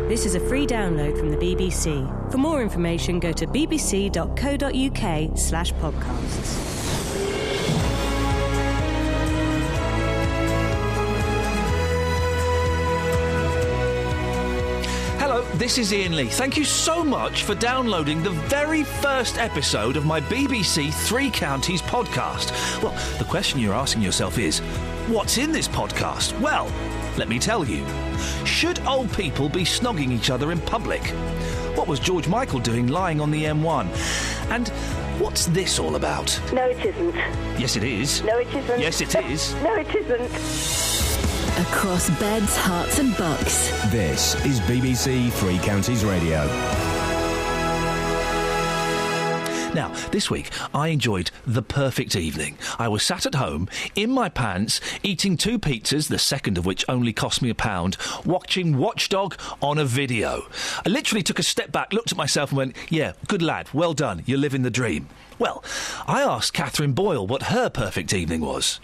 This is a free download from the BBC. For more information, go to bbc.co.uk/podcasts. Hello, this is Iain Lee. Thank you so much for downloading the very first episode of my BBC Three Counties podcast. Well, the question you're asking yourself is, what's in this podcast? Well, let me tell you. Should old people be snogging each other in public? What was George Michael doing lying on the M1? And what's this all about? No, it isn't. Yes, it is. No, it isn't. Yes, it is. No, it isn't. Across beds, hearts and bucks. This is BBC Three Counties Radio. Now, this week, I enjoyed the perfect evening. I was sat at home, in my pants, eating 2 pizzas, the second of which only cost me £1, watching Watchdog on a video. I literally took a step back, looked at myself and went, yeah, good lad, well done, you're living the dream. Well, I asked Catherine Boyle what her perfect evening was.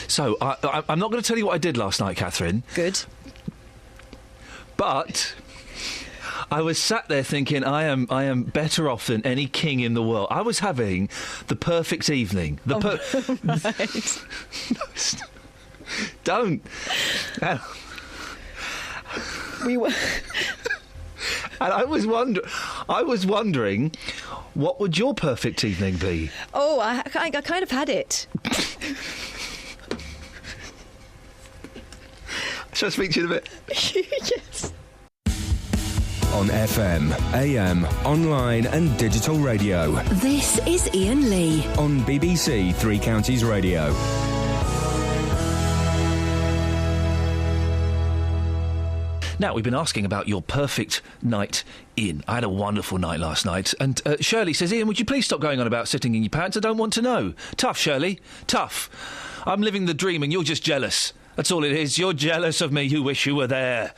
So, I'm not going to tell you what I did last night, Catherine. Good. But I was sat there thinking, I am better off than any king in the world. I was having the perfect evening. Right. Don't. We were. And I was wondering, what would your perfect evening be? Oh, I kind of had it. Shall I speak to you in a bit? Yes. On FM, AM, online and digital radio. This is Iain Lee. On BBC Three Counties Radio. Now, we've been asking about your perfect night in. I had a wonderful night last night. And Shirley says, Iain, would you please stop going on about sitting in your pants? I don't want to know. Tough, Shirley. Tough. I'm living the dream and you're just jealous. That's all it is. You're jealous of me. You wish you were there.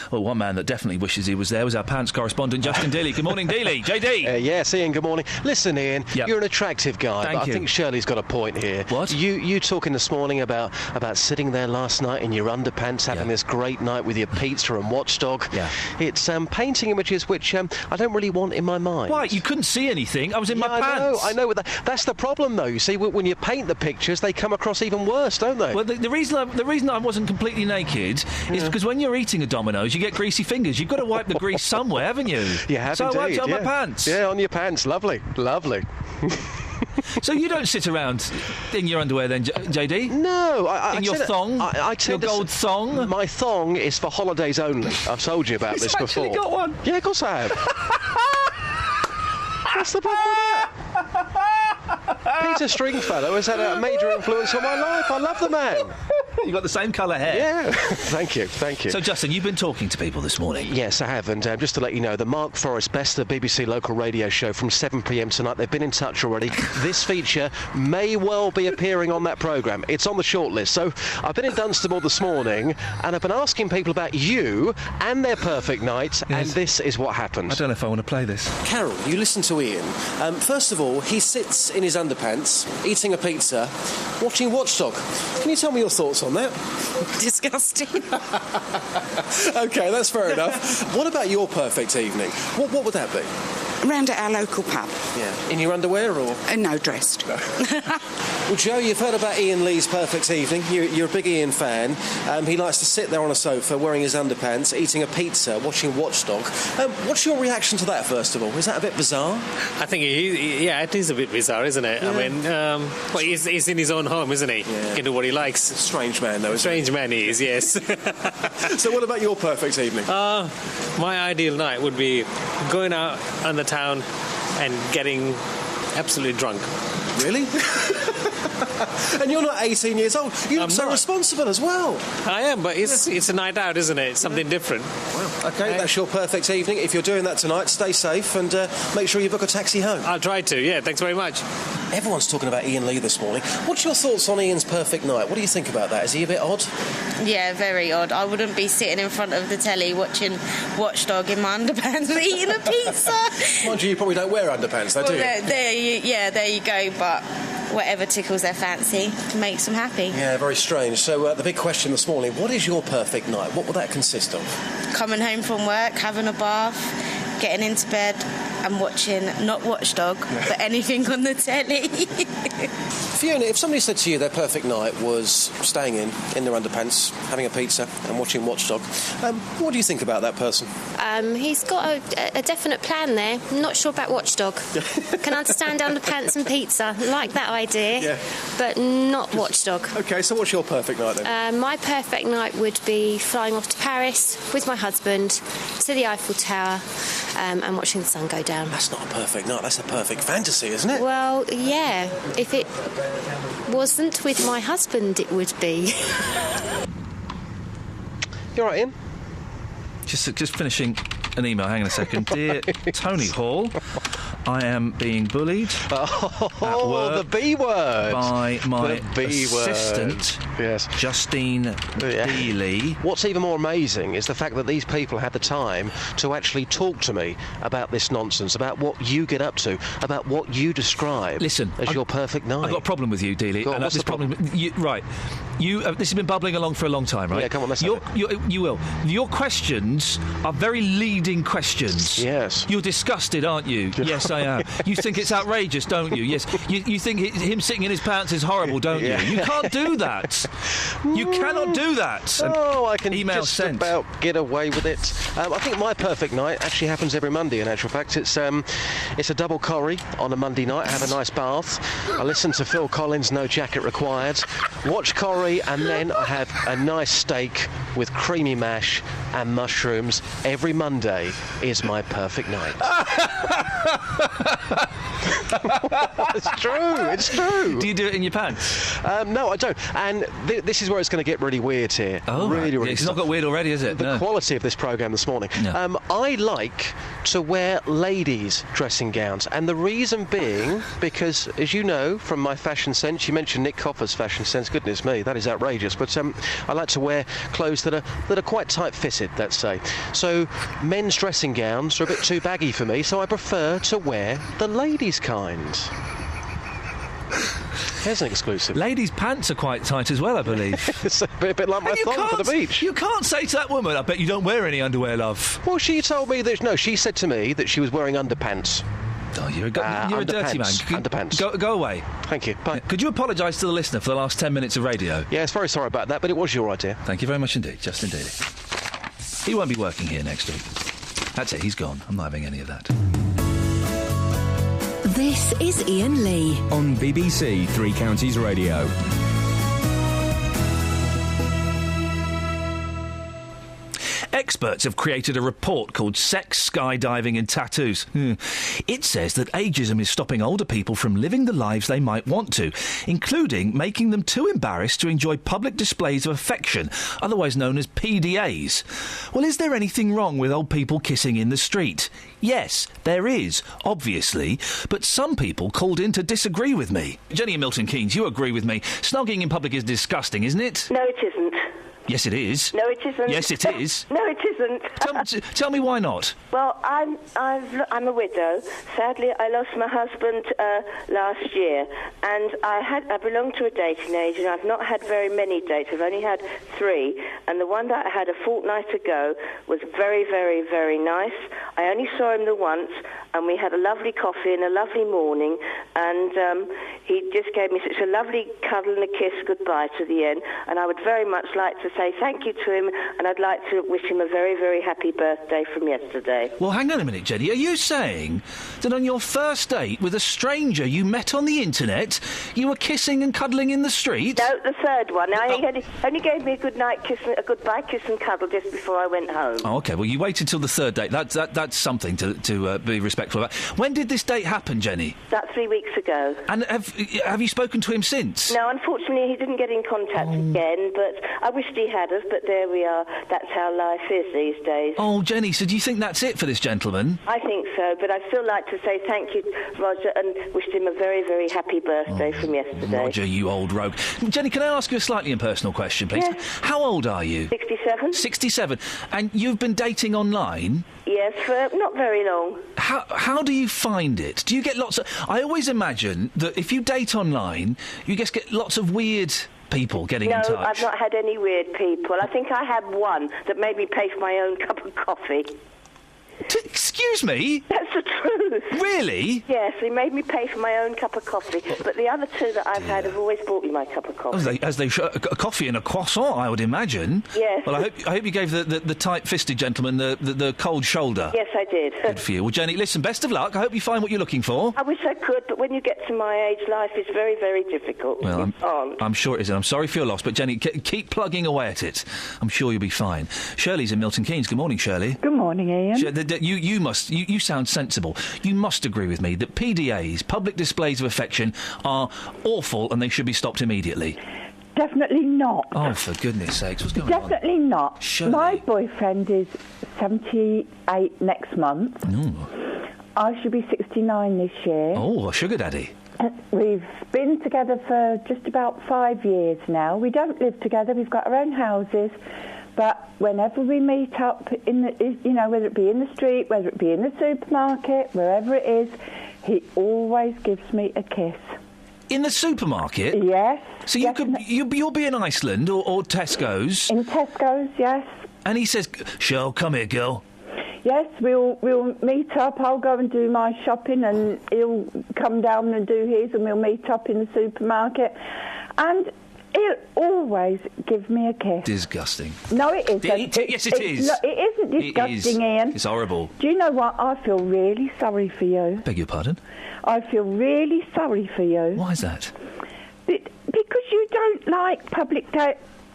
Well, one man that definitely wishes he was there was our pants correspondent, Justin Dealey. Good morning, Dealey. JD. Yes, Iain, good morning. Listen, Iain, Yep. You're an attractive guy, Thank but you. I think Shirley's got a point here. What? You talking this morning about sitting there last night in your underpants, having this great night with your pizza and Watchdog. Yeah. It's painting images which I don't really want in my mind. Why? You couldn't see anything. I was in my pants. I know. That's the problem, though. You see, when you paint the pictures, they come across even worse, don't they? Well, the reason I wasn't completely naked is because when you're eating a Domino's, you get greasy fingers. You've got to wipe the grease somewhere, haven't you? You have so indeed, I wiped it on yeah. my pants. Yeah, on your pants. Lovely. So you don't sit around in your underwear then, JD? No, in your thong? Your gold thong? My thong is for holidays only. I've told you about this before. You've actually got one? Yeah, of course I have. What's the problem with that? Peter Stringfellow has had a major influence on my life. I love the man. You've got the same colour hair. Yeah. Thank you. So, Justin, you've been talking to people this morning. Yes, I have. And just to let you know, the Mark Forrest Best, the BBC local radio show from 7pm tonight, they've been in touch already. This feature may well be appearing on that programme. It's on the shortlist. So I've been in Dunstable this morning and I've been asking people about you and their perfect night, and this is what happened. I don't know if I want to play this. Carol, you listen to Iain. First of all, he sits in his underpants, eating a pizza, watching Watchdog. Can you tell me your thoughts on that? Disgusting. OK, that's fair enough. What about your perfect evening? What would that be? Round at our local pub. Yeah. In your underwear or...? No, dressed. No. Well, Joe, you've heard about Iain Lee's perfect evening. You're a big Iain fan. He likes to sit there on a sofa wearing his underpants, eating a pizza, watching Watchdog. What's your reaction to that, first of all? Is that a bit bizarre? I think it is a bit bizarre, isn't it? Yeah. I mean, he's in his own home, isn't he? Yeah. He can do what he likes. Strange man, though, Strange man he is, yes. So what about your perfect evening? My ideal night would be going out on the town and getting absolutely drunk. Really? And you're not 18 years old. You look so responsible as well. I am, but it's a night out, isn't it? It's something different. Well, OK, that's your perfect evening. If you're doing that tonight, stay safe and make sure you book a taxi home. I'll try to, yeah. Thanks very much. Everyone's talking about Iain Lee this morning. What's your thoughts on Iain's perfect night? What do you think about that? Is he a bit odd? Yeah, very odd. I wouldn't be sitting in front of the telly watching Watchdog in my underpants eating a pizza. Mind you probably don't wear underpants, though, do you? There you go, but... whatever tickles their fancy, makes them happy. Yeah, very strange. So the big question this morning, what is your perfect night? What will that consist of? Coming home from work, having a bath, getting into bed and watching, not Watchdog, but anything on the telly. Fiona, if somebody said to you their perfect night was staying in their underpants, having a pizza and watching Watchdog, what do you think about that person? He's got a definite plan there. I'm not sure about Watchdog. Can understand underpants and pizza. Like that idea, but not Watchdog. OK, so what's your perfect night then? My perfect night would be flying off to Paris with my husband to the Eiffel Tower and watching the sun go down. That's not a perfect night, that's a perfect fantasy, isn't it? Well, yeah. If it wasn't with my husband, it would be. You all right, Ian? Just finishing an email. Hang on a second. Dear Tony Hall, I am being bullied at work the B word by my B assistant, Justine Lee. What's even more amazing is the fact that these people had the time to actually talk to me about this nonsense, about what you get up to, about what you describe as your perfect night. I've got a problem with you, Dealey. Go on, what's the problem? Right. This has been bubbling along for a long time, right? Yeah, come on, let's have it. You will. Your questions are very leading questions. Yes. You're disgusted, aren't you? Yes, I am. You think it's outrageous, don't you? Yes. You think him sitting in his pants is horrible, don't you? You can't do that. You cannot do that. I can just about get away with it. I think my perfect night actually happens every Monday, in actual fact. It's a double curry on a Monday night. I have a nice bath. I listen to Phil Collins' No Jacket Required. Watch curry, and then I have a nice steak with creamy mash and mushrooms. Every Monday is my perfect night. It's true. Do you do it in your pants? No, I don't. And this is where it's going to get really weird here. Oh, really. It's not got weird already, is it? The quality of this programme this morning. No. I like to wear ladies' dressing gowns, and the reason being because, as you know from my fashion sense, you mentioned Nick Coffer's fashion sense. Goodness me, that is outrageous. But I like to wear clothes that are quite tight-fitted, let's say. So men's dressing gowns are a bit too baggy for me, so I prefer to wear the ladies' kind. Here's an exclusive. Ladies' pants are quite tight as well, I believe. It's a bit like my thong for the beach. You can't say to that woman, I bet you don't wear any underwear, love. Well, she told me that... No, she said to me that she was wearing underpants. Oh, you're a dirty man. Underpants. Go away. Thank you. Bye. Could you apologise to the listener for the last 10 minutes of radio? Yes, very sorry about that, but it was your idea. Thank you very much indeed, Justin Daly. He won't be working here next week. That's it, he's gone. I'm not having any of that. This is Iain Lee on BBC Three Counties Radio. Experts have created a report called Sex, Skydiving and Tattoos. It says that ageism is stopping older people from living the lives they might want to, including making them too embarrassed to enjoy public displays of affection, otherwise known as PDAs. Well, is there anything wrong with old people kissing in the street? Yes, there is, obviously, but some people called in to disagree with me. Jenny and Milton Keynes, you agree with me. Snogging in public is disgusing, isn't it? No, it isn't. Yes, it is. No, it isn't. Yes, it is. No, it isn't. Tell me why not. Well, I'm a widow. Sadly, I lost my husband last year, and I belong to a dating age, and I've not had very many dates. I've only had 3, and the one that I had a fortnight ago was very, very, very nice. I only saw him the once, and we had a lovely coffee and a lovely morning, and he just gave me such a lovely cuddle and a kiss goodbye to the end, and I would very much like to say thank you to him, and I'd like to wish him a very, very happy birthday from yesterday. Well, hang on a minute, Jenny. Are you saying that on your first date with a stranger you met on the internet, you were kissing and cuddling in the street? No, the third one. He only gave me a goodbye kiss and cuddle just before I went home. Oh, OK. Well, you waited till the third date. That's something to be respectful about. When did this date happen, Jenny? About 3 weeks ago. And have you spoken to him since? No, unfortunately, he didn't get in contact again, but I wished he had us, but there we are. That's how life is these days. Oh, Jenny, so do you think that's it for this gentleman? I think so, but I'd still like to say thank you, Roger, and wished him a very, very happy birthday from yesterday. Roger, you old rogue. Jenny, can I ask you a slightly impersonal question, please? Yes. How old are you? 67. 67. And you've been dating online? Yes, for not very long. How do you find it? Do you get lots of... I always imagine that if you date online, you just get lots of weird people getting in touch. No, I've not had any weird people. I think I had one that made me pay for my own cup of coffee. Excuse me? That's the truth. Really? Yes, he made me pay for my own cup of coffee. But the other two that I've had have always bought me my cup of coffee. A coffee and a croissant, I would imagine. Yes. Well, I hope you gave the tight-fisted gentleman the cold shoulder. Yes, I did. Good for you. Well, Jenny, listen, best of luck. I hope you find what you're looking for. I wish I could, but when you get to my age, life is very, very difficult. Well, I'm sure it is, and I'm sorry for your loss, but Jenny, keep plugging away at it. I'm sure you'll be fine. Shirley's in Milton Keynes. Good morning, Shirley. Good morning, Ian. You sound sensible. You must agree with me that PDAs, public displays of affection, are awful and they should be stopped immediately. Definitely not. Oh, for goodness sakes, what's going on? Definitely not. Shirley. My boyfriend is 78 next month. Ooh. I should be 69 this year. Oh, a sugar daddy. We've been together for just about 5 years now. We don't live together. We've got our own houses. But whenever we meet up, whether it be in the street, whether it be in the supermarket, wherever it is, he always gives me a kiss. In the supermarket? Yes. So you'll be in Iceland or Tesco's? In Tesco's, yes. And he says, Cheryl, come here, girl. Yes, we'll meet up. I'll go and do my shopping and he'll come down and do his and we'll meet up in the supermarket. And he'll always give me a kiss. Disgusting. No, it isn't. Yes, it is. No, it isn't disgusting, Ian. It's horrible. Do you know what? I feel really sorry for you. Beg your pardon? I feel really sorry for you. Why is that? Because you don't like public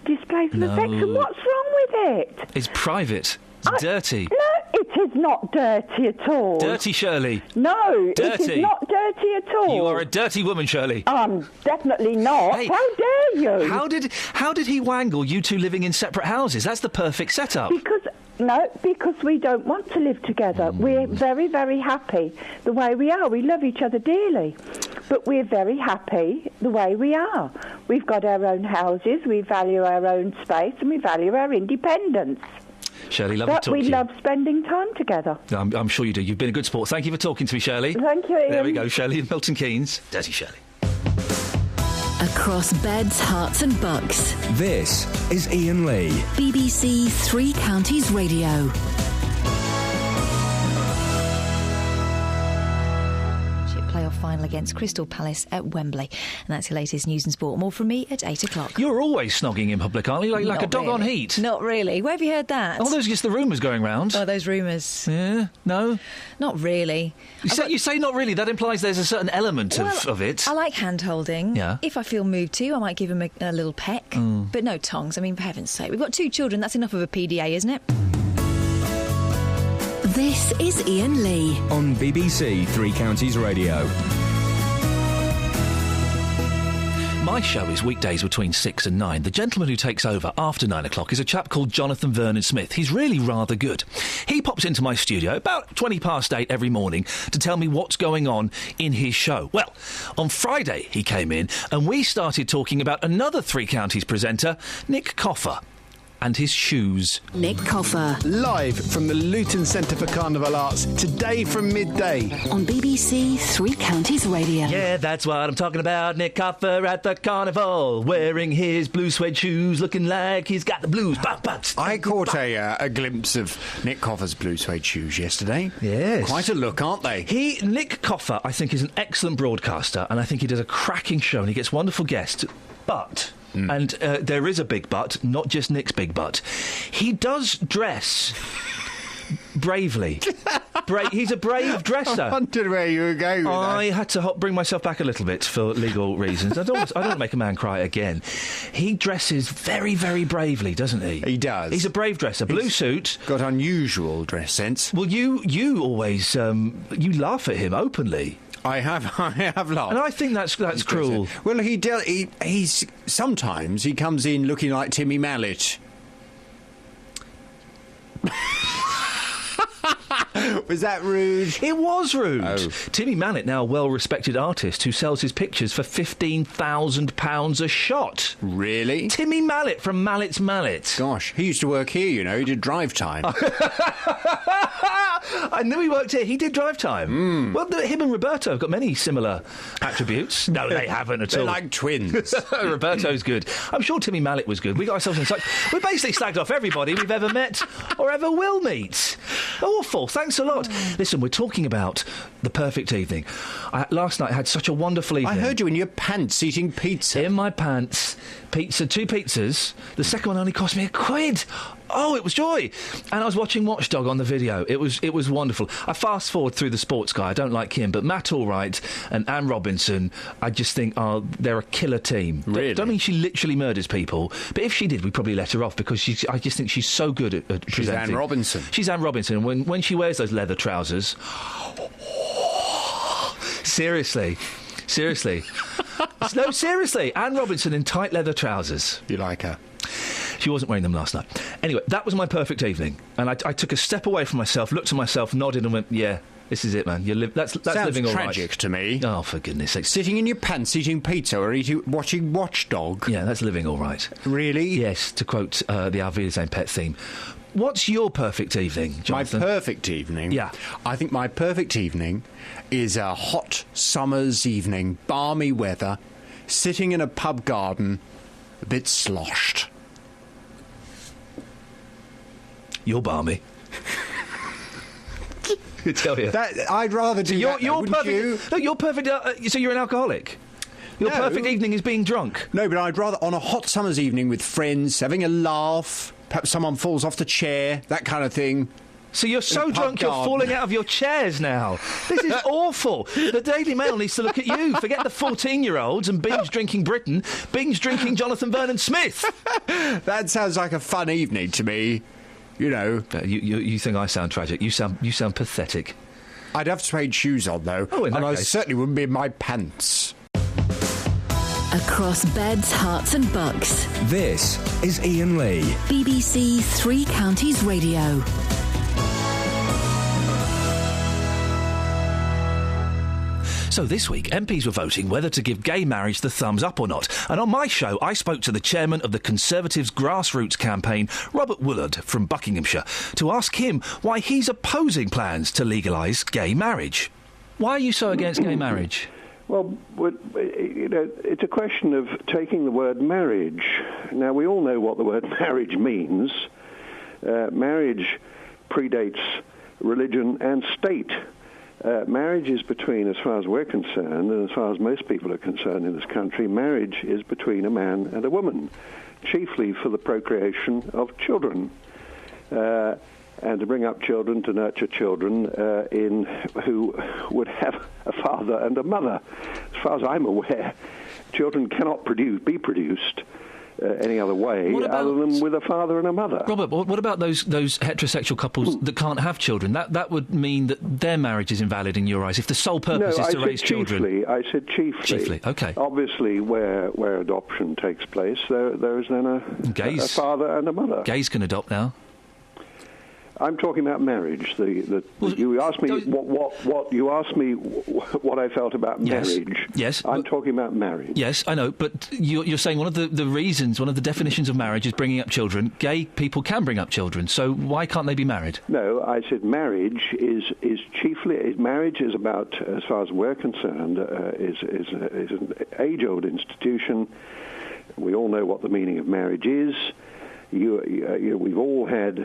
displays of affection. What's wrong with it? It's private. It's dirty. No, it is not dirty at all. Dirty, Shirley. No, dirty. It is not dirty at all. You are a dirty woman, Shirley. Definitely not. Hey, how dare you? How did he wangle you two living in separate houses? That's the perfect setup. Because we don't want to live together. We're very, very happy the way we are. We love each other dearly. But we're very happy the way we are. We've got our own houses, we value our own space, and we value our independence. Shirley, lovely but talking to you. We love spending time together. I'm sure you do. You've been a good sport. Thank you for talking to me, Shirley. Thank you, Ian. There we go, Shirley in Milton Keynes. Dirty Shirley. Across beds, hearts and bucks. This is Iain Lee. BBC Three Counties Radio. Playoff final against Crystal Palace at Wembley. And that's your latest news and sport. More from me at 8 o'clock. You're always snogging in public, aren't you? Like a dog on heat. Not really. Where have you heard that? Oh, those are just the rumours going round. Oh, those rumours. Yeah? No? Not really. You say not really. That implies there's a certain element of it. I like hand-holding. Yeah. If I feel moved to, I might give him a little peck. But no tongues. I mean, for heaven's sake. We've got 2 children. That's enough of a PDA, isn't it? This is Iain Lee. On BBC Three Counties Radio. My show is weekdays between 6 and 9. The gentleman who takes over after 9 o'clock is a chap called Jonathan Vernon Smith. He's really rather good. He pops into my studio about 20 past 8 every morning to tell me what's going on in his show. Well, on Friday he came in and we started talking about another Three Counties presenter, Nick Coffer. And his shoes. Nick Coffer. Live from the Luton Centre for Carnival Arts, today from midday. On BBC Three Counties Radio. Yeah, that's what I'm talking about. Nick Coffer at the carnival, wearing his blue suede shoes, looking like he's got the blues. I caught a glimpse of Nick Coffer's blue suede shoes yesterday. Yes. Quite a look, aren't they? Nick Coffer, I think, is an excellent broadcaster, and I think he does a cracking show, and he gets wonderful guests. But... And there is a big but, not just Nick's big but. He does dress bravely. He's a brave dresser. I wondered where you were going with that. I had to bring myself back a little bit for legal reasons. I don't want to make a man cry again. He dresses very, very bravely, doesn't he? He does. He's a brave dresser. Blue suit. Got unusual dress sense. Well, you always you laugh at him openly. I have laughed. And I think that's cruel. Well, he's sometimes he comes in looking like Timmy Mallet. Was that rude? It was rude. Oh. Timmy Mallet, now a well-respected artist who sells his pictures for £15,000 a shot. Really? Timmy Mallet from Mallet's Mallet. Gosh, he used to work here, you know. He did drive time. I knew he worked here. He did drive time. Well, him and Roberto have got many similar attributes. No, they haven't at all. They're like twins. Roberto's good. I'm sure Timmy Mallet was good. We got ourselves in such... We basically slagged off everybody we've ever met or ever will meet. Awful. Thanks a lot. Listen, we're talking about the perfect evening. Last night I had such a wonderful evening. I heard you in your pants eating pizza. In my pants. Pizza, 2 pizzas. The second one only cost me £1. Oh, it was joy. And I was watching Watchdog on the video. It was wonderful. I fast forward through the sports guy. I don't like him. But Matt Allwright and Anne Robinson, I just think, they're a killer team. Really? Don't mean she literally murders people. But if she did, we'd probably let her off because I just think she's so good at presenting. She's Anne Robinson. She's Anne Robinson. When she wears those leather trousers... Seriously. No, seriously. Anne Robinson in tight leather trousers. You like her? She wasn't wearing them last night. Anyway, that was my perfect evening. And I took a step away from myself, looked at myself, nodded and went, yeah, this is it, man. That's Sounds living all right. tragic to me. Oh, for goodness sake. Sitting in your pants eating pizza or watching Watchdog. Yeah, that's living all right. Really? Yes, to quote the Alvida's pet theme. What's your perfect evening, Jonathan? My perfect evening? Yeah. I think my perfect evening is a hot summer's evening, balmy weather, sitting in a pub garden, a bit sloshed. You're balmy. I tell you. I'd rather do that, you're wouldn't perfect. you? No, you're perfect. So you're an alcoholic. Your perfect evening is being drunk. No, but I'd rather on a hot summer's evening with friends, having a laugh. Perhaps someone falls off the chair, that kind of thing. So you're so drunk you're falling out of your chairs now. This is awful. The Daily Mail needs to look at you. Forget the 14-year-olds and binge drinking Britain. Binge drinking Jonathan Vernon Smith. That sounds like a fun evening to me. You know. You think I sound tragic. You sound pathetic. I'd have suede shoes on, though. Oh, in that and case. I certainly wouldn't be in my pants. Across beds, hearts and bucks. This is Iain Lee. BBC Three Counties Radio. So this week, MPs were voting whether to give gay marriage the thumbs up or not. And on my show, I spoke to the chairman of the Conservatives' grassroots campaign, Robert Woolard from Buckinghamshire, to ask him why he's opposing plans to legalise gay marriage. Why are you so against gay marriage? Well, it's a question of taking the word marriage. Now, we all know what the word marriage means. Marriage predates religion and state. Marriage is between, as far as we're concerned, and as far as most people are concerned in this country, marriage is between a man and a woman, chiefly for the procreation of children. And to bring up children, to nurture children who would have a father and a mother. As far as I'm aware, children cannot be produced any other way other than with a father and a mother. Robert, what about those heterosexual couples that can't have children? That would mean that their marriage is invalid in your eyes if the sole purpose is to raise children. I said chiefly. Chiefly, OK. Obviously, where adoption takes place, there is then a father and a mother. Gays can adopt now. I'm talking about marriage. You asked me what I felt about marriage. Yes. I'm talking about marriage. Yes, I know, but you're saying one of the reasons, one of the definitions of marriage is bringing up children. Gay people can bring up children, so why can't they be married? No, I said marriage is chiefly marriage is about, as far as we're concerned, is an age-old institution. We all know what the meaning of marriage is. We've all had,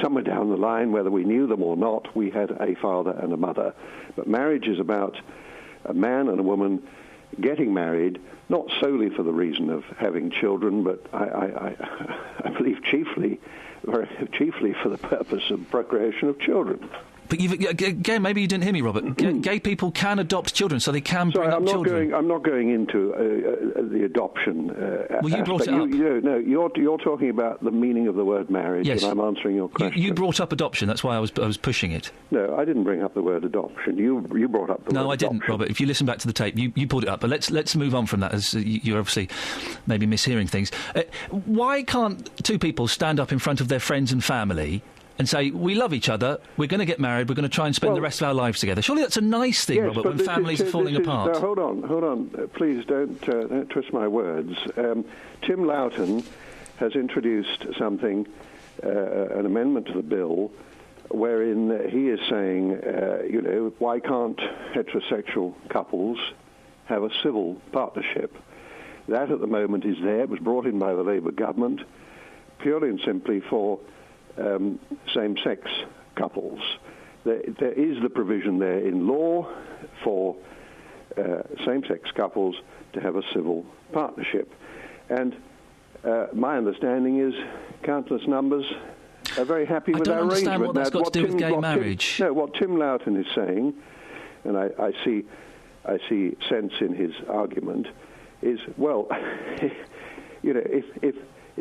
somewhere down the line, whether we knew them or not, we had a father and a mother. But marriage is about a man and a woman getting married, not solely for the reason of having children, but I believe chiefly for the purpose of procreation of children. But again, maybe you didn't hear me, Robert. Gay people can adopt children, so they can bring up children. I'm not going into the adoption. Well, you brought it up. You're talking about the meaning of the word marriage, yes. And I'm answering your question. You brought up adoption. That's why I was pushing it. No, I didn't bring up the word adoption. You brought up the word adoption. No, I didn't, Robert. If you listen back to the tape, you pulled it up. But let's move on from that, as you're obviously maybe mishearing things. Why can't two people stand up in front of their friends and family and say, we love each other, we're going to get married, we're going to try and spend the rest of our lives together? Surely that's a nice thing, yes, Robert, when families are falling apart. Hold on. Please don't twist my words. Tim Loughton has introduced something, an amendment to the bill, wherein he is saying, why can't heterosexual couples have a civil partnership? That at the moment is there. It was brought in by the Labour government purely and simply for same-sex couples. There is the provision there in law for same-sex couples to have a civil partnership. And my understanding is countless numbers are very happy with our arrangement. I don't understand what that's got to do with gay marriage. What Tim Loughton is saying, and I see sense in his argument, is, well,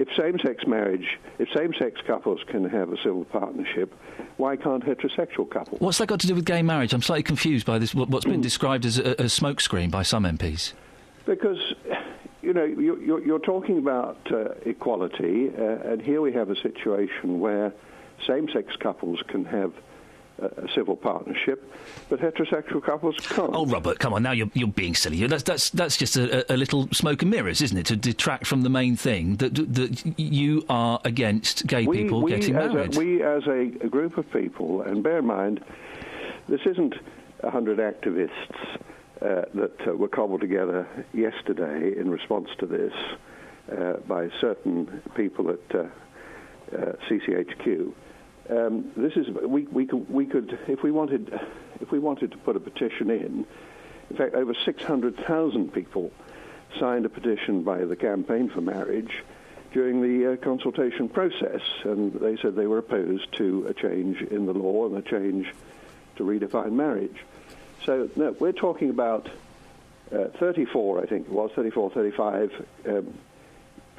if same-sex couples can have a civil partnership, why can't heterosexual couples? What's that got to do with gay marriage? I'm slightly confused by this. What's been described as a smokescreen by some MPs. Because you're talking about equality, and here we have a situation where same-sex couples can have a civil partnership, but heterosexual couples can't. Oh, Robert, come on, now you're being silly. That's just a little smoke and mirrors, isn't it, to detract from the main thing, that you are against gay people getting married. We as a group of people, and bear in mind, this isn't 100 activists that were cobbled together yesterday in response to this by certain people at CCHQ. This is we could if we wanted to put a petition in. In fact, over 600,000 people signed a petition by the Campaign for Marriage during the consultation process, and they said they were opposed to a change in the law and a change to redefine marriage. So no, we're talking about 34, I think it was 34, 35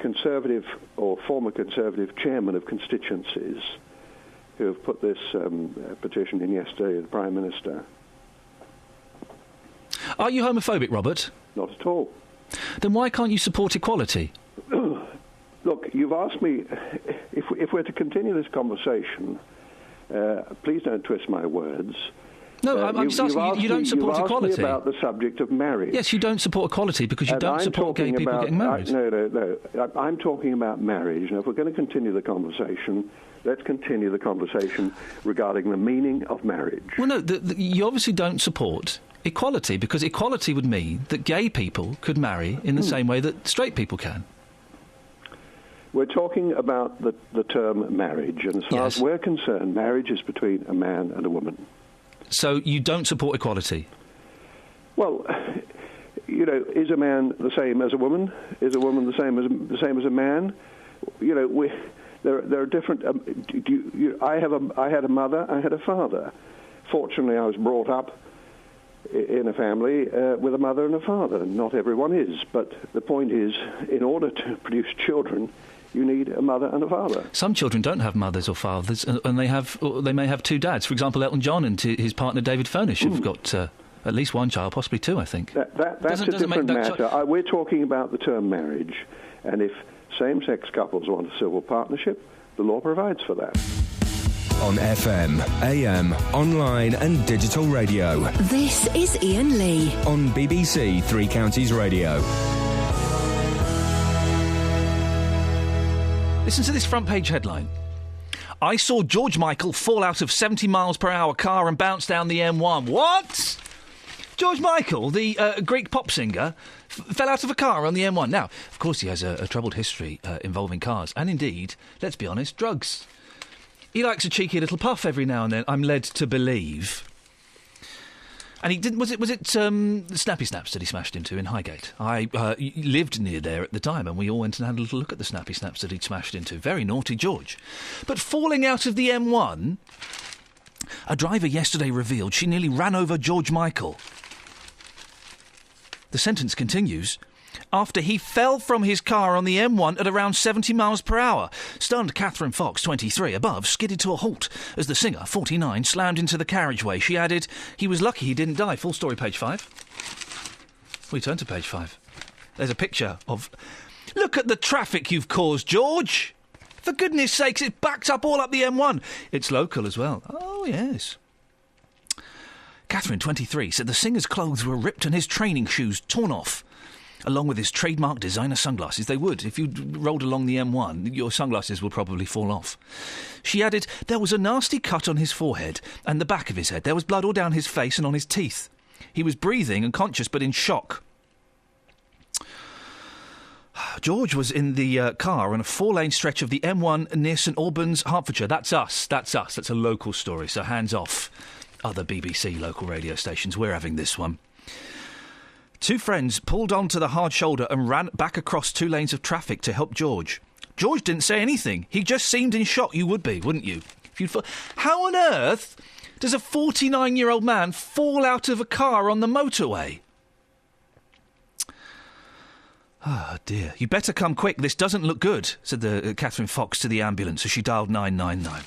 conservative or former conservative chairmen of constituencies who have put this petition in yesterday to the Prime Minister. Are you homophobic, Robert? Not at all. Then why can't you support equality? Look, you've asked me, if we're to continue this conversation, please don't twist my words. No, I'm just asking, you don't support equality. You've asked me about the subject of marriage. Yes, you don't support equality because you don't support gay people getting married. No. I'm talking about marriage. Now, if we're going to continue the conversation, let's continue the conversation regarding the meaning of marriage. Well, no, you obviously don't support equality because equality would mean that gay people could marry in the same way that straight people can. We're talking about the term marriage, and as far as we're concerned, marriage is between a man and a woman. So you don't support equality? Well, is a man the same as a woman? Is a woman the same as a man? There are different. I had a mother. I had a father. Fortunately, I was brought up in a family with a mother and a father. Not everyone is, but the point is, in order to produce children, you need a mother and a father. Some children don't have mothers or fathers, and they may have two dads. For example, Elton John and his partner David Furnish have got at least one child, possibly two, I think. That's a different matter. We're talking about the term marriage, and if same-sex couples want a civil partnership, the law provides for that. On FM, AM, online and digital radio. This is Iain Lee. On BBC Three Counties Radio. Listen to this front page headline. I saw George Michael fall out of 70 miles per hour car and bounce down the M1. What? George Michael, the Greek pop singer, fell out of a car on the M1. Now, of course, he has a troubled history involving cars and, indeed, let's be honest, drugs. He likes a cheeky little puff every now and then, I'm led to believe. And he didn't. Was it the Snappy Snaps that he smashed into in Highgate? I lived near there at the time, and we all went and had a little look at the Snappy Snaps that he'd smashed into. Very naughty George. But falling out of the M1, a driver yesterday revealed she nearly ran over George Michael. The sentence continues. After he fell from his car on the M1 at around 70 miles per hour. Stunned Catherine Fox, 23, above, skidded to a halt as the singer, 49, slammed into the carriageway. She added, he was lucky he didn't die. Full story, page 5. We turn to page 5. There's a picture of... Look at the traffic you've caused, George! For goodness sakes, it's backed up all up the M1. It's local as well. Oh, yes. Catherine, 23, said the singer's clothes were ripped and his training shoes torn off. along with his trademark designer sunglasses. They would. If you rolled along the M1, your sunglasses would probably fall off. She added, there was a nasty cut on his forehead and the back of his head. There was blood all down his face and on his teeth. He was breathing and conscious, but in shock. George was in the car on a 4-lane stretch of the M1 near St Albans, Hertfordshire. That's us. That's a local story, so hands off other BBC local radio stations. We're having this one. 2 friends pulled onto the hard shoulder and ran back across 2 lanes of traffic to help George. George didn't say anything. He just seemed in shock. You would be, wouldn't you? How on earth does a 49-year-old man fall out of a car on the motorway? Oh, dear. You better come quick. This doesn't look good, said the Catherine Fox to the ambulance as she dialled 999.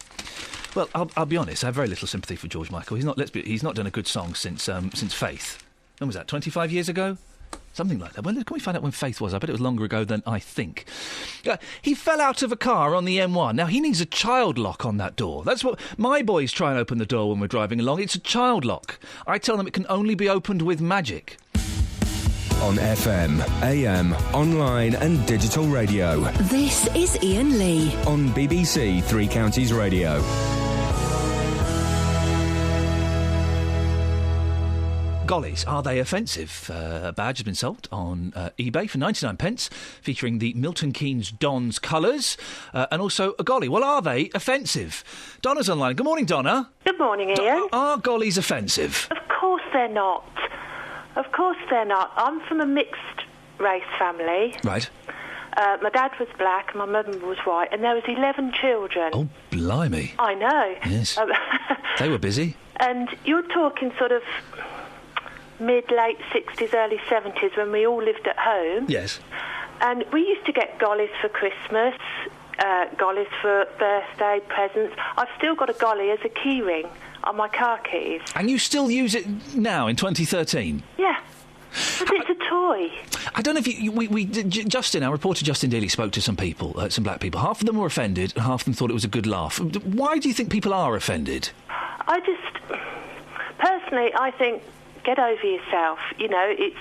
Well, I'll be honest, I have very little sympathy for George Michael. He's not done a good song since Faith. When was that, 25 years ago? Something like that. Well, can we find out when Faith was? I bet it was longer ago than I think. He fell out of a car on the M1. Now, he needs a child lock on that door. That's what my boys try and open the door when we're driving along. It's a child lock. I tell them it can only be opened with magic. On FM, AM, online and digital radio. This is Iain Lee. On BBC Three Counties Radio. Gollies, are they offensive? A badge has been sold on eBay for 99p, featuring the Milton Keynes Dons colours, and also a golly. Well, are they offensive? Donna's online. Good morning, Donna. Good morning, Ian. Are gollies offensive? Of course they're not. Of course they're not. I'm from a mixed race family. Right. My dad was black and my mum was white, and there was 11 children. Oh, blimey. I know. Yes. They were busy. And you're talking sort of mid-late 60s, early 70s, when we all lived at home. Yes. And we used to get gollies for Christmas, gollies for birthday presents. I've still got a golly as a key ring on my car keys. And you still use it now, in 2013? Yeah. But it's a toy. I don't know if Justin, our reporter Justin Daly, spoke to some people, some black people. Half of them were offended and half of them thought it was a good laugh. Why do you think people are offended? Personally, I think, get over yourself. You know, it's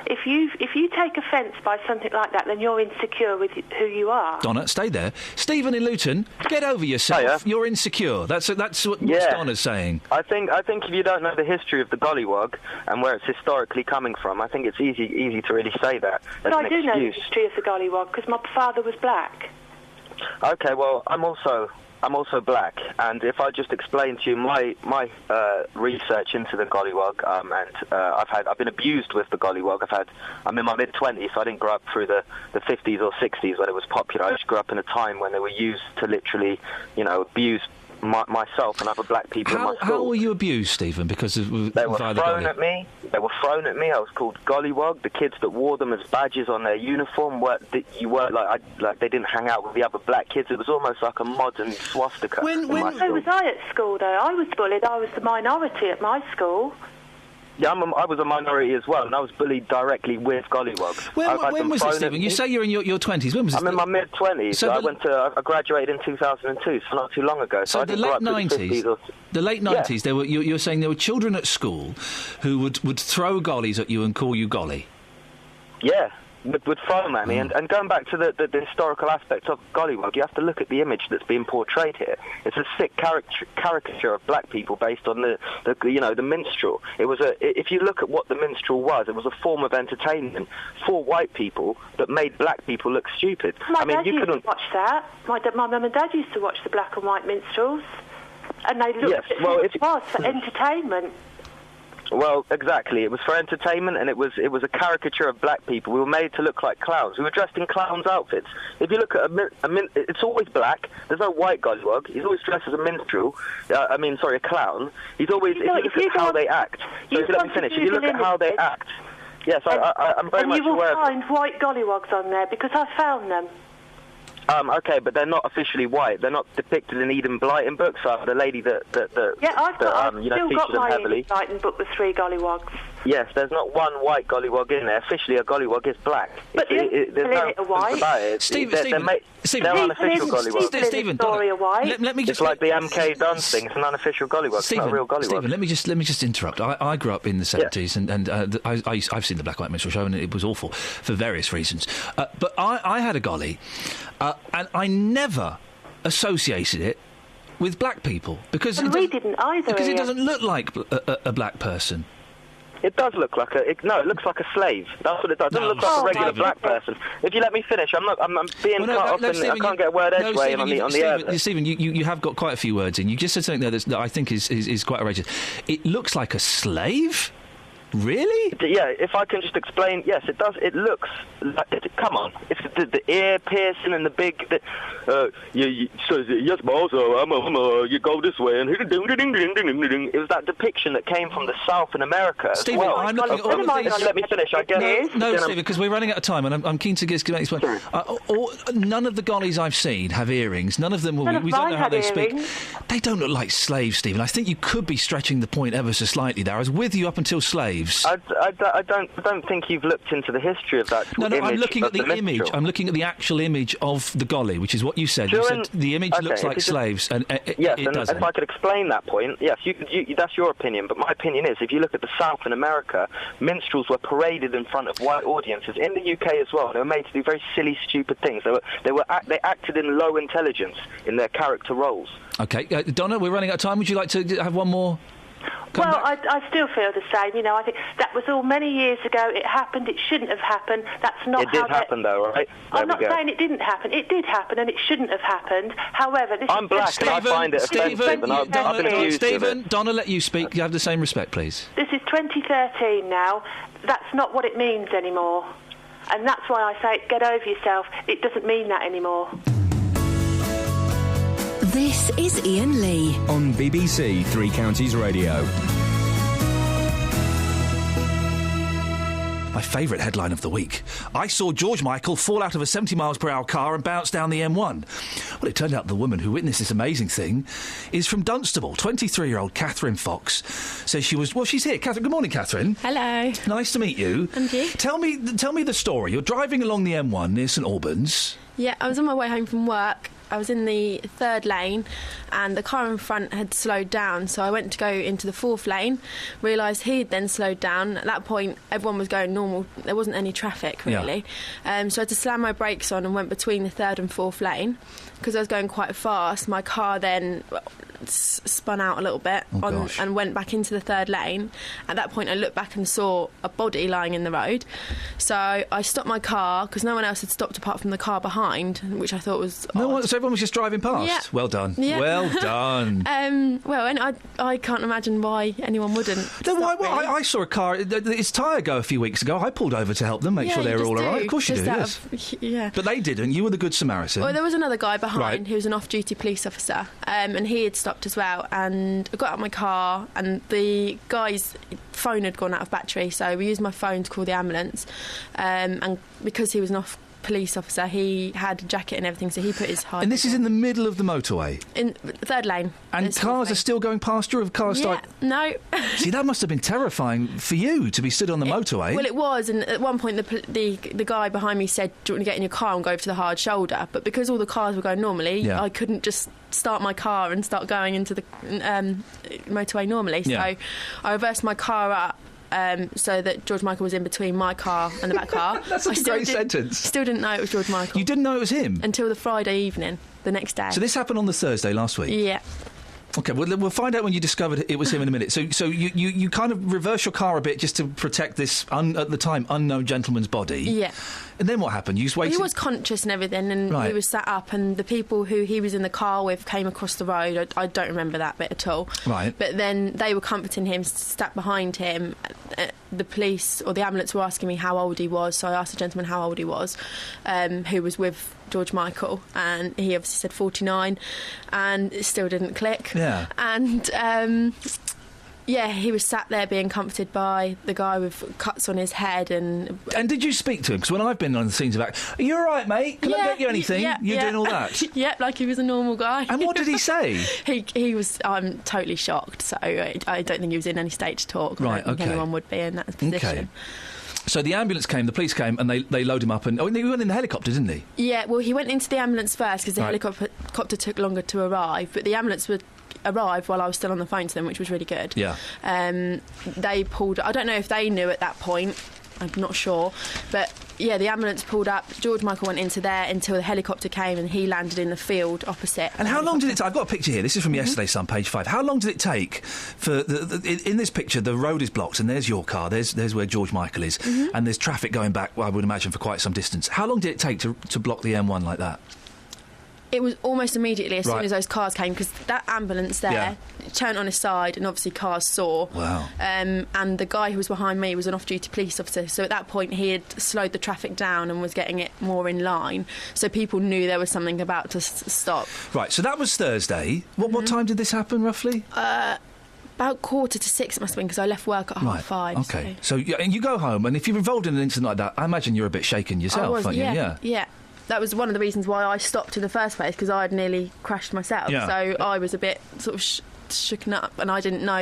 if you take offence by something like that, then you're insecure with who you are. Donna, stay there. Stephen in Luton, get over yourself. Hiya. You're insecure. That's what Donna's saying. I think if you don't know the history of the gollywog and where it's historically coming from, I think it's easy to really say that. But I do know the history of the gollywog because my father was black. Okay, well, I'm also black, and if I just explain to you my research into the gollywog, and I've been abused with the gollywog. I'm in my mid-20s, so I didn't grow up through the 50s or 60s when it was popular. I just grew up in a time when they were used to literally, abuse myself and other black people in my school. How were you abused, Stephen? Because they were thrown at me. I was called gollywog. The kids that wore them as badges on their uniform they didn't hang out with the other black kids. It was almost like a modern swastika. So was I at school, though. I was bullied. I was the minority at my school. Yeah, I was a minority as well, and I was bullied directly with gollywogs. When was it, Stephen? You say you're in your 20s. When was it? I'm in my mid-20s. So I graduated in 2002, so not too long ago. So the late 90s. The late 90s. Yeah. You're saying there were children at school who would throw gollies at you and call you golly. Yeah. Would throw them at me, and going back to the historical aspect of gollywog, you have to look at the image that's being portrayed here. It's a sick caricature of black people based on the minstrel. If you look at what the minstrel was, it was a form of entertainment for white people that made black people look stupid. My dad used to watch that. My mum and dad used to watch the black and white minstrels, and they looked at it was for entertainment. Well, exactly. It was for entertainment, and it was a caricature of black people. We were made to look like clowns. We were dressed in clowns' outfits. If you look at it's always black. There's no white gollywog. He's always dressed as a minstrel. A clown. He's always. If you look at how they act. So if you let me finish. If you look at how they act. Yes, I'm very much aware. And you will find white gollywogs on there because I found them. Okay, but they're not officially white. They're not depicted in Eden Blyton books. The lady that I've still got featured them my heavily. Eden Blyton book with 3 gollywogs. Yes, there's not one white gollywog in there. Officially, a gollywog is black. But there's no white. about it. They're unofficial gollywogs. Stephen, let me just... It's like the MK Duns thing. It's an unofficial gollywog. It's not a real gollywog. Stephen, let me just interrupt. I grew up in the 70s, and I've seen the Black and White Minstrel Show, and it was awful for various reasons. But I had a golly, and I never associated it with black people because we didn't either. Because Ian. it doesn't look like a black person. It does look like it looks like a slave. That's what it does. It doesn't look like a regular black person. If you let me finish, I'm being cut off, and I can't get a word edgeway on the air. Stephen, you have got quite a few words in. You just said something there that I think is quite outrageous. It looks like a slave? Really? Yeah, if I can just explain, yes, it does. It looks like... Come on. It's the ear piercing and the big... so, yes, boss, you go this way, and... It was that depiction that came from the South in America as Stephen, well. I'm looking at all of these... Let me finish, I guess. No, Stephen, because we're running out of time, and I'm keen to get this one. None of the gollies I've seen have earrings. None of them... We don't know how they speak. They don't look like slaves, Stephen. I think you could be stretching the point ever so slightly there. I was with you up until slaves. I don't think you've looked into the history of that. No, I'm looking at the image. I'm looking at the actual image of the golly, which is what you said. You said the image looks like slaves, and it doesn't. If I could explain that point, yes, that's your opinion. But my opinion is, if you look at the South in America, minstrels were paraded in front of white audiences. In the UK as well, they were made to do very silly, stupid things. They acted in low intelligence in their character roles. Okay, Donna, we're running out of time. Would you like to have one more? I still feel the same. You know, I think that was all many years ago. It happened. It shouldn't have happened. That's not. It did happen, though, right? I'm not saying it didn't happen. It did happen, and it shouldn't have happened. However, I'm black, and I find it offensive, and I've been accused of it. Donna, let you speak. You have the same respect, please. This is 2013 now. That's not what it means anymore, and that's why I say, get over yourself. It doesn't mean that anymore. This is Iain Lee on BBC Three Counties Radio. My favourite headline of the week. I saw George Michael fall out of a 70 miles per hour car and bounce down the M1. Well, it turned out the woman who witnessed this amazing thing is from Dunstable. 23-year-old Catherine Fox says she was... Well, she's here. Catherine, good morning, Catherine. Hello. Nice to meet you. And you. Tell me the story. You're driving along the M1 near St Albans. Yeah, I was on my way home from work. I was in the third lane and the car in front had slowed down, so I went to go into the fourth lane, realised he'd then slowed down. At that point, everyone was going normal. There wasn't any traffic, really. Yeah. So I had to slam my brakes on and went between the third and fourth lane. Because I was going quite fast, my car then spun out a little bit and went back into the third lane. At that point, I looked back and saw a body lying in the road. So I stopped my car, because no one else had stopped apart from the car behind, which I thought was odd. So everyone was just driving past? Yeah. Well done. Yeah. Well done. And I can't imagine why anyone wouldn't. No, I saw a car, its tyre go a few weeks ago. I pulled over to help them, make sure they were all right. Of course you do, yes. Yeah. But they didn't. You were the Good Samaritan. Well, there was another guy behind who was an off-duty police officer, and he had stopped as well. And I got out of my car, and the guy's phone had gone out of battery, so we used my phone to call the ambulance. And because he was an off-police officer, he had a jacket and everything, so he put his hard. And this is in the middle of the motorway? In the third lane. And cars are still going past you, or have cars started? No. See, that must have been terrifying for you to be stood on the motorway. Well, it was, and at one point the guy behind me said, do you want to get in your car and go over to the hard shoulder? But because all the cars were going normally, I couldn't just start my car and start going into the motorway normally. So I reversed my car up so that George Michael was in between my car and the back car. That's a great sentence. Still didn't know it was George Michael. You didn't know it was him? Until the Friday evening, the next day. So this happened on the Thursday last week? Yeah. OK, we'll find out when you discovered it was him in a minute. So you kind of reverse your car a bit just to protect this, at the time, unknown gentleman's body. Yeah. And then what happened? You just waited... He was conscious and everything, and he was sat up, and the people who he was in the car with came across the road. I don't remember that bit at all. Right. But then they were comforting him, sat behind him. The police or the ambulance were asking me how old he was, so I asked the gentleman how old he was, who was with George Michael, and he obviously said 49, and it still didn't click. Yeah. And Yeah, he was sat there being comforted by the guy with cuts on his head. And did you speak to him? Because when I've been on the scenes of are you all right, mate? Can I get you anything? You're doing all that? Yep, like he was a normal guy. And what did he say? he was, I'm totally shocked, so I don't think he was in any state to talk. Right, I don't think anyone would be in that position. Okay. So the ambulance came, the police came, and they load him up, and he went in the helicopter, didn't he? Yeah, well, he went into the ambulance first because the helicopter took longer to arrive, but the ambulance would arrive while I was still on the phone to them, which was really good. Yeah. They pulled... I don't know if they knew at that point. I'm not sure. But, yeah, the ambulance pulled up. George Michael went into there until the helicopter came and he landed in the field opposite. And how long did it take? I've got a picture here. This is from yesterday's Sun, page 5. How long did it take for... in this picture, the road is blocked and there's your car. There's where George Michael is. And there's traffic going back, I would imagine, for quite some distance. How long did it take to block the M1 like that? It was almost immediately as soon as those cars came, because that ambulance there turned on his side and obviously cars saw. Wow. And the guy who was behind me was an off-duty police officer, so at that point he had slowed the traffic down and was getting it more in line, so people knew there was something about to stop. Right, so that was Thursday. What time did this happen, roughly? About 5:45 it must have been, because I left work at 5:30. Okay, so you go home, and if you're involved in an incident like that, I imagine you're a bit shaken yourself, aren't you? Yeah. That was one of the reasons why I stopped in the first place, because I had nearly crashed myself. Yeah. So I was a bit sort of shooken up, and I didn't know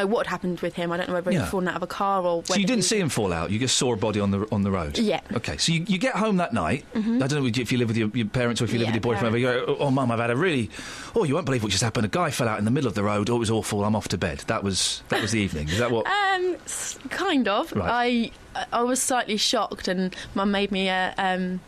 what had happened with him. I don't know whether he'd fallen out of a car or... So you didn't see him fall out? You just saw a body on the road? Yeah. Okay, so you get home that night. I don't know if you live with your parents or if you live with your boyfriend. You go, oh, Mum, I've had a really... Oh, you won't believe what just happened. A guy fell out in the middle of the road. Oh, it was awful. I'm off to bed. That was the evening. Is that what... Kind of. Right. I was slightly shocked, and Mum made me a...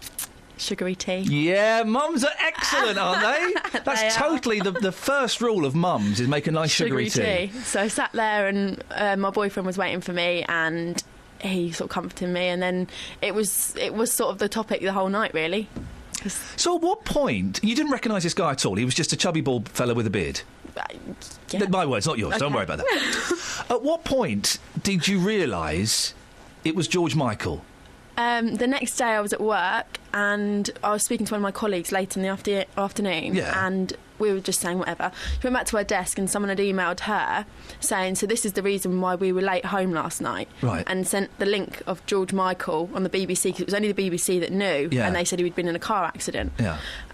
sugary tea. Yeah, mums are excellent, aren't they? That's totally the first rule of mums, is make a nice sugary tea. So I sat there, and my boyfriend was waiting for me, and he sort of comforted me, and then it was sort of the topic the whole night, really. So at what point... You didn't recognise this guy at all? He was just a chubby bald fella with a beard? Yeah. My words, not yours. Okay. Don't worry about that. At what point did you realise it was George Michael? The next day I was at work, and I was speaking to one of my colleagues late in the afternoon, and we were just saying whatever. She went back to her desk, and someone had emailed her saying, so this is the reason why we were late home last night, and sent the link of George Michael on the BBC, because it was only the BBC that knew, and they said he'd been in a car accident.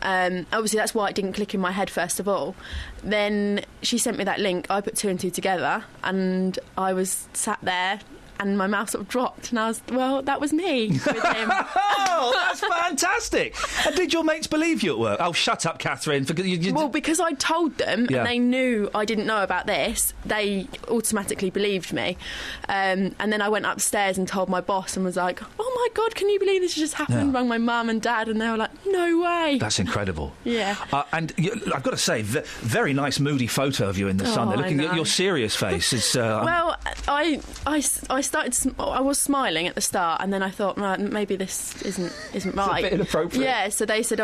Obviously that's why it didn't click in my head first of all. Then she sent me that link, I put two and two together, and I was sat there, and my mouth sort of dropped, and I was, well, that was me with him. Oh, that's fantastic. And did your mates believe you at work? Oh, shut up, Catherine. Well, because I told them, and they knew I didn't know about this, they automatically believed me. And then I went upstairs and told my boss, and was like, oh my God, can you believe this just happened? Rang my mum and dad, and they were like, no way. That's incredible. Yeah. And I've got to say, very nice moody photo of you in the sun. They're looking at your serious face. It's, well, I was smiling at the start, and then I thought, well, maybe this isn't right. It's a bit inappropriate. Yeah, so they said,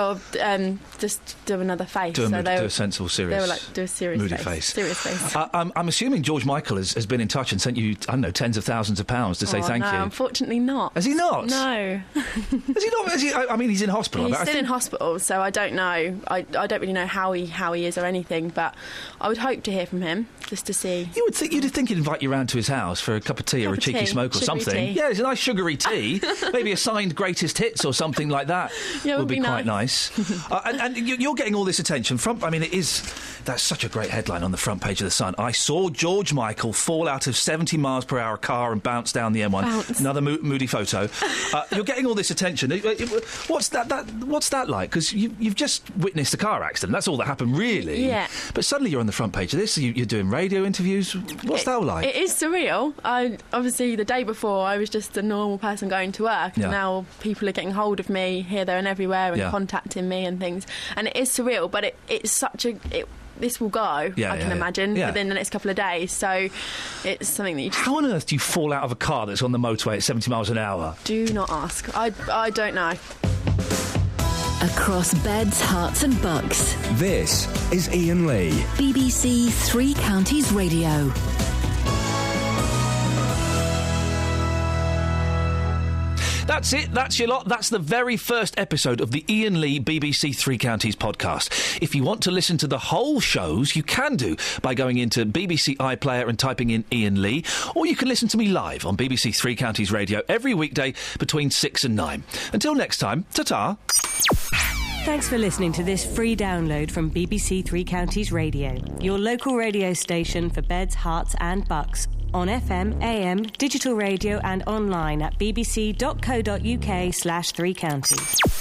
just do another face. Do a sensible, serious... They were like, do a serious moody face. Serious face. I'm assuming George Michael has been in touch and sent you, I don't know, tens of thousands of pounds to say thank you. Unfortunately not. Has he not? No. Has he not? I mean, he's in hospital. He's still in hospital, so I don't know. I don't really know how he is or anything, but I would hope to hear from him, just to see. You'd think he'd invite you round to his house for a cup of tea or a cheeky smoke or something. Yeah, it's a nice sugary tea. Maybe a signed greatest hits or something like that would be quite nice. And you're getting all this attention from... I mean, that's such a great headline on the front page of The Sun. I saw George Michael fall out of 70 miles per hour car and bounce down the M1. Another moody photo. You're getting all this attention. What's that like? Because you've just witnessed a car accident. That's all that happened, really. Yeah. But suddenly you're on the front page of this. You're doing radio interviews. What's that all like? It is surreal. Obviously, the day before, I was just a normal person going to work, and now people are getting hold of me here, there and everywhere, and contacting me and things. And it is surreal, but it's such a... this will go, I can imagine, within the next couple of days. So it's something that you just... How on earth do you fall out of a car that's on the motorway at 70 miles an hour? Do not ask. I don't know. Across beds, hearts and bucks. This is Iain Lee. BBC Three Counties Radio. That's it. That's your lot. That's the very first episode of the Iain Lee BBC Three Counties podcast. If you want to listen to the whole shows, you can do by going into BBC iPlayer and typing in Iain Lee, or you can listen to me live on BBC Three Counties Radio every weekday between 6 and 9. Until next time, ta-ta. Thanks for listening to this free download from BBC Three Counties Radio, your local radio station for beds, hearts and bucks, on FM, AM, digital radio and online at bbc.co.uk/3counties.